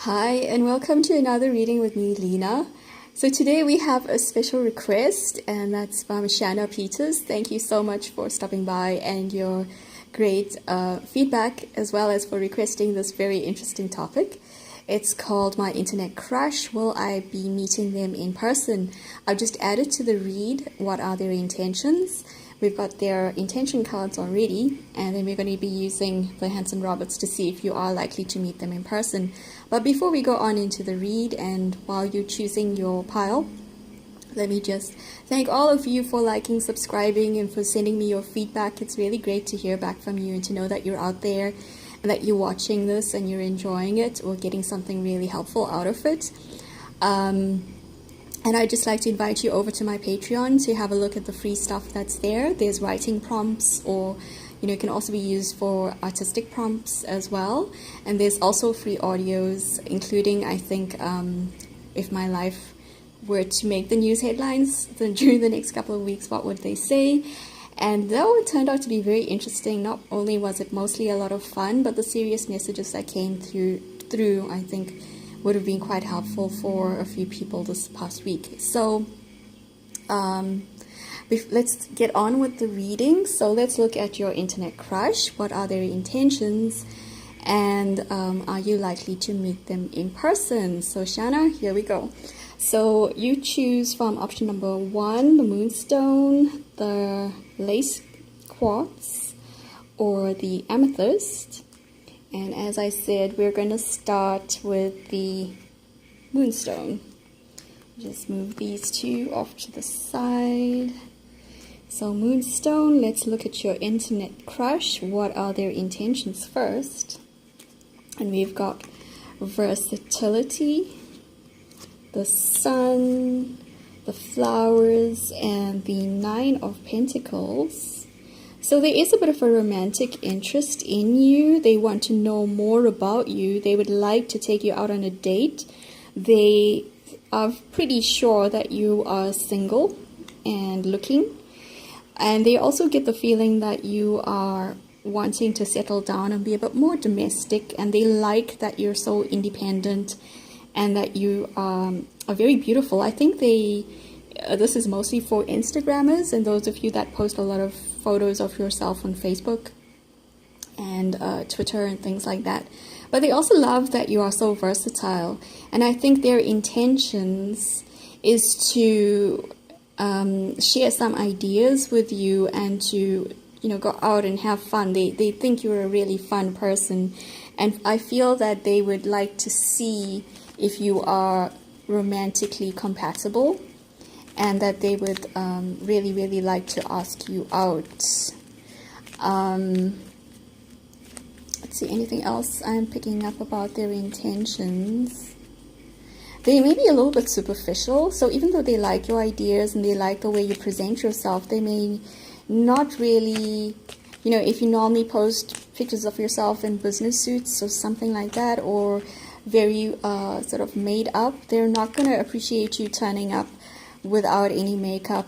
Hi, and welcome to another reading with me, Leenna. So today we have a special request, and that's from Shanna Peters. Thank you so much for stopping by and your great feedback, as well as for requesting this very interesting topic. It's called My Internet Crush. Will I be meeting them in person? I've just added to the read, what are their intentions? We've got their intention cards already, and then we're going to be using the Hanson Roberts to see if you are likely to meet them in person. But before we go on into the read, and while you're choosing your pile, let me just thank all of you for liking, subscribing, and for sending me your feedback. It's really great to hear back from you and to know that you're out there and that you're watching this and you're enjoying it or getting something really helpful out of it. And I'd just like to invite you over to my Patreon to have a look at the free stuff that's there. There's writing prompts, or it can also be used for artistic prompts as well. And there's also free audios, including, I think, if my life were to make the news headlines then during the next couple of weeks, what would they say? And though it turned out to be very interesting, not only was it mostly a lot of fun, but the serious messages that came through I think, would have been quite helpful for a few people this past week. So let's get on with the reading. So let's look at your internet crush. What are their intentions? And are you likely to meet them in person? So Shanna, here we go. So you choose from option number 1, the Moonstone, the Lace Quartz, or the Amethyst. And as I said, we're going to start with the Moonstone. Just move these two off to the side. So Moonstone, let's look at your internet crush. What are their intentions first? And we've got versatility, the sun, the flowers, and the 9 of Pentacles. So there is a bit of a romantic interest in you. They want to know more about you. They would like to take you out on a date. They are pretty sure that you are single and looking. And they also get the feeling that you are wanting to settle down and be a bit more domestic. And they like that you're so independent and that you are very beautiful. I think this is mostly for Instagrammers and those of you that post a lot of photos of yourself on Facebook and Twitter and things like that. But they also love that you are so versatile. And I think their intentions is to share some ideas with you and to go out and have fun. They think you're a really fun person. And I feel that they would like to see if you are romantically compatible, and that they would really, really like to ask you out. Let's see, anything else I'm picking up about their intentions? They may be a little bit superficial, so even though they like your ideas and they like the way you present yourself, they may not really, if you normally post pictures of yourself in business suits or something like that, or very sort of made up, they're not going to appreciate you turning up without any makeup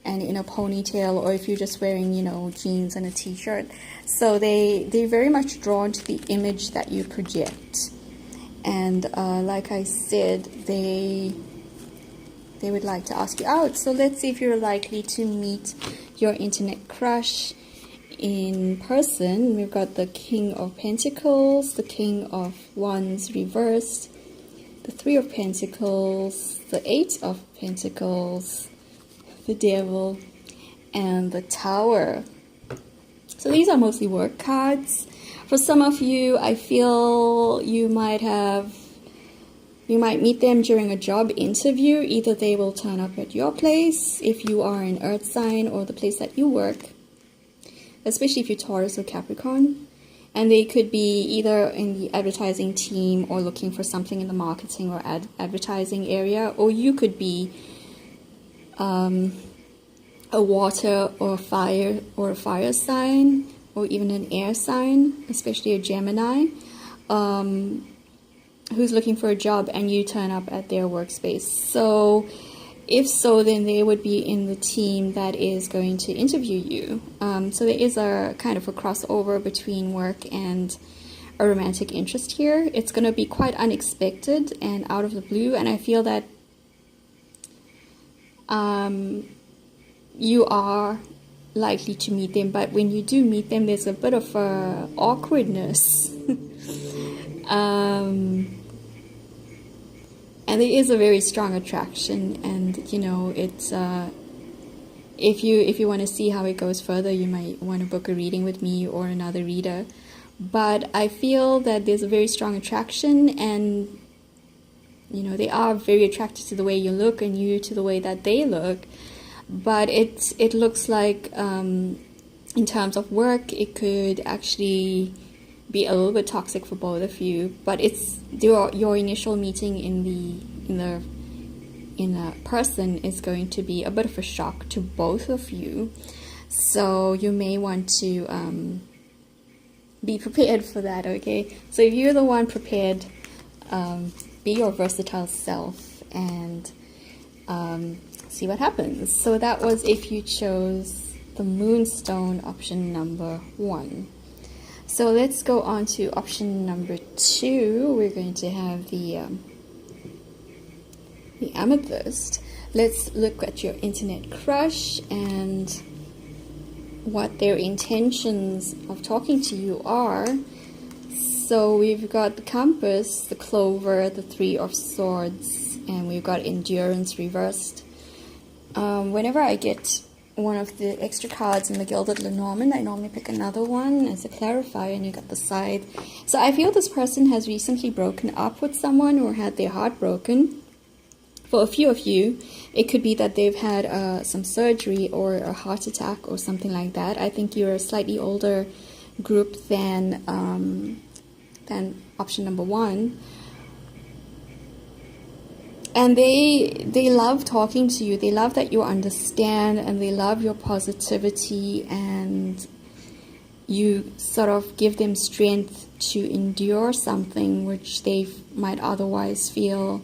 and in a ponytail, or if you're just wearing, jeans and a t-shirt. So they're very much drawn to the image that you project. And like I said, they would like to ask you out. So let's see if you're likely to meet your internet crush in person. We've got the King of Pentacles, the King of Wands reversed, the 3 of Pentacles, the 8 of Pentacles, the Devil, and the Tower. So these are mostly work cards. For some of you, I feel you might meet them during a job interview. Either they will turn up at your place if you are an earth sign, or the place that you work, especially if you're Taurus or Capricorn. And they could be either in the advertising team or looking for something in the marketing or advertising area. Or you could be a water or a fire sign, or even an air sign, especially a Gemini, who's looking for a job and you turn up at their workspace. So if so, then they would be in the team that is going to interview you. So there is a kind of a crossover between work and a romantic interest here. It's going to be quite unexpected and out of the blue, and I feel that you are likely to meet them, but when you do meet them, there's a bit of awkwardness. And there is a very strong attraction, and you know, it's if you want to see how it goes further, you might want to book a reading with me or another reader. But I feel that there's a very strong attraction, and you know, they are very attracted to the way you look and you to the way that they look. But it looks like in terms of work, it could actually be a little bit toxic for both of you. But it's your initial meeting in a person is going to be a bit of a shock to both of you. So you may want to be prepared for that, okay? So if you're the one prepared, be your versatile self and see what happens. So that was if you chose the Moonstone, option number 1. So let's go on to option number 2. We're going to have the Amethyst. Let's look at your internet crush and what their intentions of talking to you are. So we've got the Compass, the Clover, the Three of Swords, and we've got Endurance reversed. Whenever I get one of the extra cards in the Gilded Lenormand, I normally pick another one as a clarifier, and you got the side. So I feel this person has recently broken up with someone or had their heart broken. For a few of you, it could be that they've had some surgery or a heart attack or something like that. I think you're a slightly older group than option number 1. And they love talking to you. They love that you understand, and they love your positivity, and you sort of give them strength to endure something which they might otherwise feel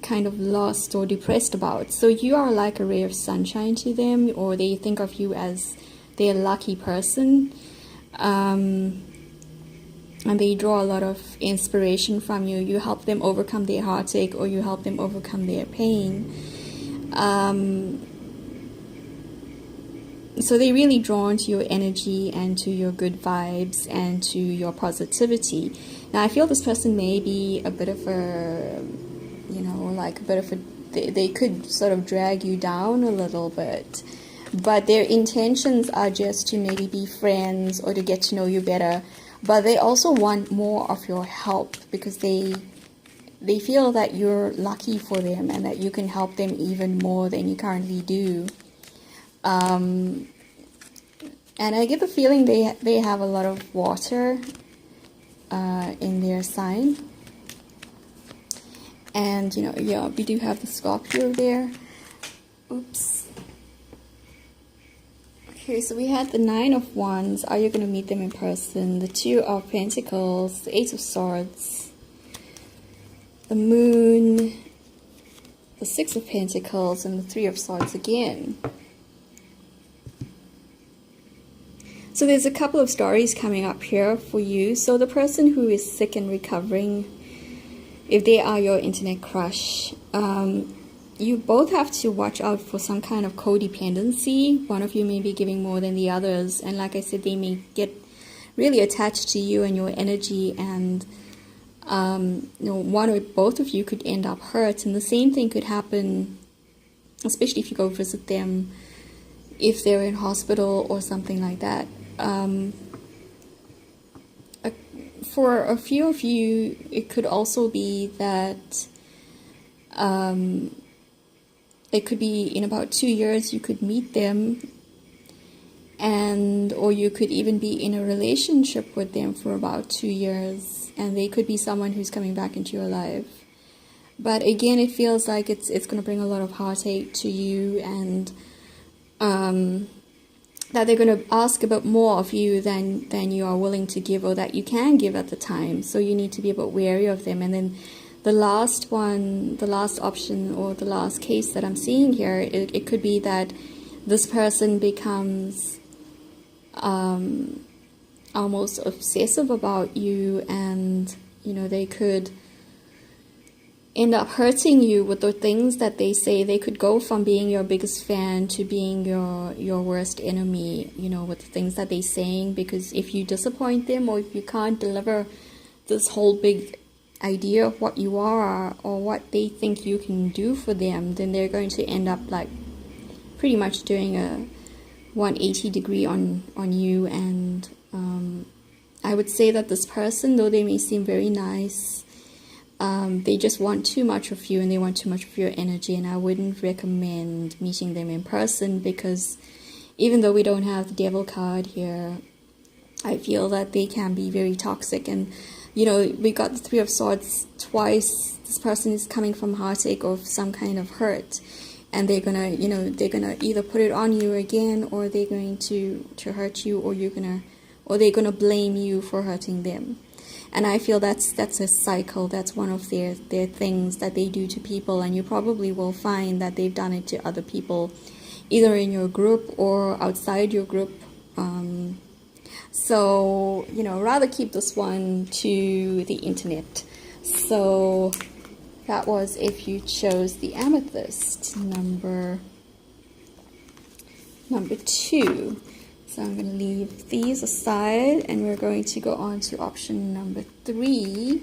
kind of lost or depressed about. So you are like a ray of sunshine to them, or they think of you as their lucky person. And they draw a lot of inspiration from you. You help them overcome their heartache, or you help them overcome their pain. So they're really drawn to your energy and to your good vibes and to your positivity. Now, I feel this person may be a bit of a, you know, like a bit of a, they could sort of drag you down a little bit. But their intentions are just to maybe be friends or to get to know you better. But they also want more of your help because they feel that you're lucky for them and that you can help them even more than you currently do. And I get the feeling they have a lot of water in their sign. And, you know, yeah, we do have the Scorpio there. Oops. Okay, so we had the Nine of Wands. Are you going to meet them in person? The Two of Pentacles, the Eight of Swords, the Moon, the Six of Pentacles, and the Three of Swords again. So there's a couple of stories coming up here for you. So the person who is sick and recovering, if they are your internet crush, you both have to watch out for some kind of codependency. One of you may be giving more than the others, and like I said, they may get really attached to you and your energy, and you know, one or both of you could end up hurt. And the same thing could happen, especially if you go visit them, if they're in hospital or something like that. For a few of you, it could also be that it could be in about 2 years you could meet them, and or you could even be in a relationship with them for about 2 years, and they could be someone who's coming back into your life. But again, it feels like it's going to bring a lot of heartache to you, and that they're going to ask a bit more of you than you are willing to give or that you can give at the time. So you need to be a bit wary of them. And then the last one, the last option or the last case that I'm seeing here, it could be that this person becomes a almost obsessive about you, and you know, they could end up hurting you with the things that they say. They could go from being your biggest fan to being your worst enemy, you know, with the things that they're saying, because if you disappoint them, or if you can't deliver this whole big idea of what you are or what they think you can do for them, then they're going to end up like pretty much doing a 180 degree on you. And I would say that this person, though they may seem very nice, they just want too much of you, and they want too much of your energy, and I wouldn't recommend meeting them in person, because even though we don't have the devil card here, I feel that they can be very toxic. And you know, we got the Three of Swords twice. This person is coming from heartache or some kind of hurt, and they're gonna, you know, they're gonna either put it on you again, or they're going to hurt you, or they're gonna blame you for hurting them. And I feel that's a cycle. That's one of their things that they do to people, and you probably will find that they've done it to other people, either in your group or outside your group. So, you know, rather keep this one to the internet. So that was if you chose the Amethyst, number 2. So I'm going to leave these aside, and we're going to go on to option number 3.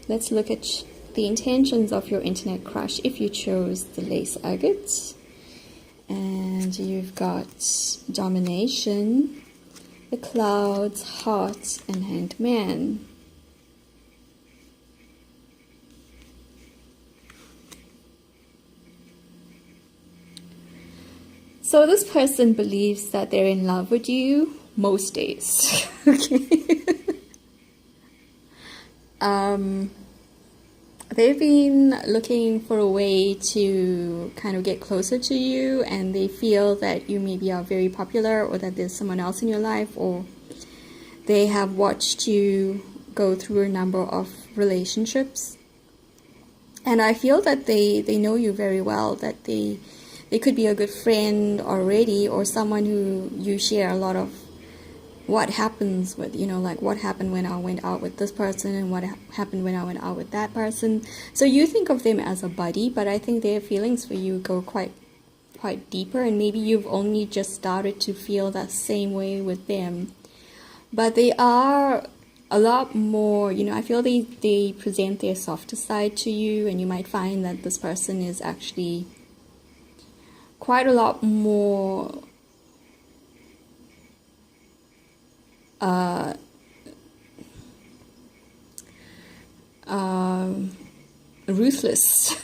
Let's look at the intentions of your internet crush if you chose the Lace Agate. And you've got domination, the clouds, heart, and hanged man. So this person believes that they're in love with you most days. Okay. They've been looking for a way to kind of get closer to you, and they feel that you maybe are very popular, or that there's someone else in your life, or they have watched you go through a number of relationships. And I feel that they know you very well, that they could be a good friend already, or someone who you share a lot of what happens with, you know, like what happened when I went out with this person, and what happened when I went out with that person. So you think of them as a buddy, but I think their feelings for you go quite deeper, and maybe you've only just started to feel that same way with them. But they are a lot more, you know, I feel they present their softer side to you, and you might find that this person is actually quite a lot more ruthless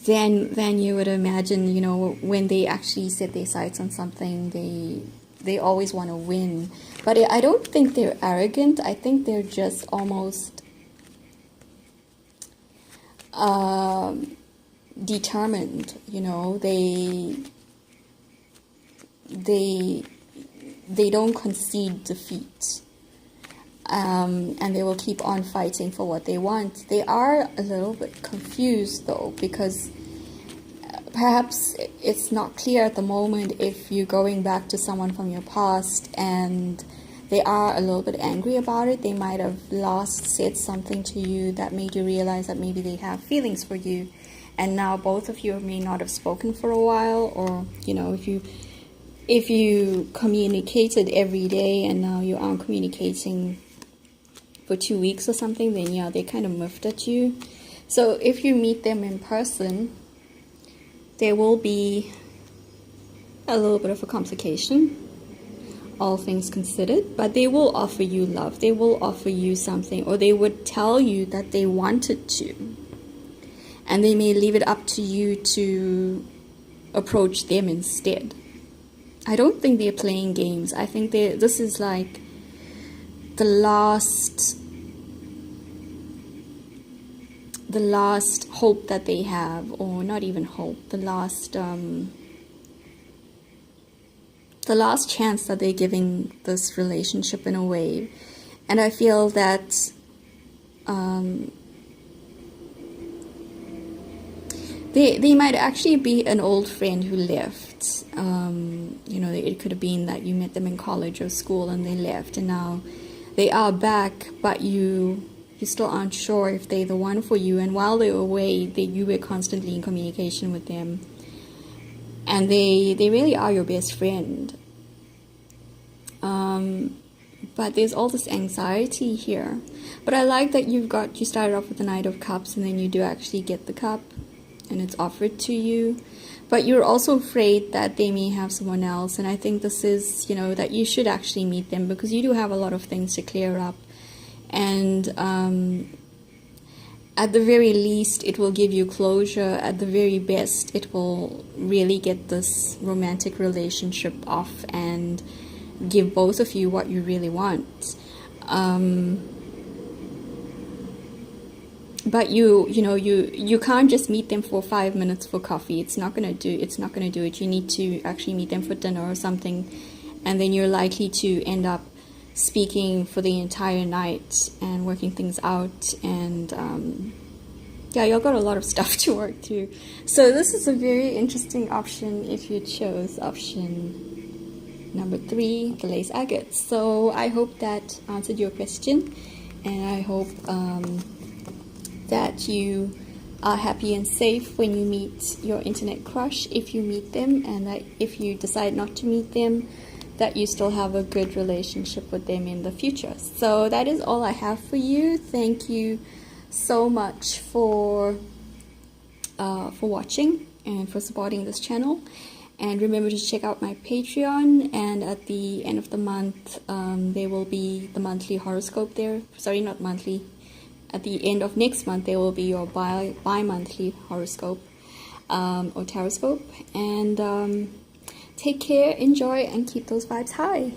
than you would imagine. You know, when they actually set their sights on something, they always want to win. But I don't think they're arrogant. I think they're just almost determined. You know, they don't concede defeat, and they will keep on fighting for what they want. They are a little bit confused though, because perhaps it's not clear at the moment if you're going back to someone from your past, and they are a little bit angry about it. They might have said something to you that made you realize that maybe they have feelings for you, and now both of you may not have spoken for a while, or you know, if you communicated every day and now you aren't communicating for 2 weeks or something, then yeah, they kind of miffed at you. So if you meet them in person, there will be a little bit of a complication, all things considered, but they will offer you love. They will offer you something, or they would tell you that they wanted to, and they may leave it up to you to approach them instead. I don't think they're playing games. I think this is like the last hope that they have, or not even hope, the last chance that they're giving this relationship in a way. And I feel that They might actually be an old friend who left. You know, it could have been that you met them in college or school and they left, and now they are back, but you still aren't sure if they're the one for you. And while they were away, you were constantly in communication with them, and they really are your best friend. But there's all this anxiety here. But I like that you started off with the Knight of Cups, and then you do actually get the cup, and it's offered to you. But you're also afraid that they may have someone else, and I think this is, you know, that you should actually meet them, because you do have a lot of things to clear up. And at the very least, it will give you closure. At the very best, it will really get this romantic relationship off and give both of you what you really want. But you can't just meet them for 5 minutes for coffee. It's not gonna do it. You need to actually meet them for dinner or something, and then you're likely to end up speaking for the entire night and working things out. And yeah, y'all got a lot of stuff to work through. So this is a very interesting option if you chose option number 3, the Lace Agate. So I hope that answered your question, and I hope that you are happy and safe when you meet your internet crush, if you meet them, and that if you decide not to meet them, that you still have a good relationship with them in the future. So that is all I have for you. Thank you so much for watching and for supporting this channel. And remember to check out my Patreon, and at the end of the month, there will be the monthly horoscope there. Sorry, not monthly. At the end of next month, there will be your bi-monthly horoscope or taroscope. And take care, enjoy, and keep those vibes high.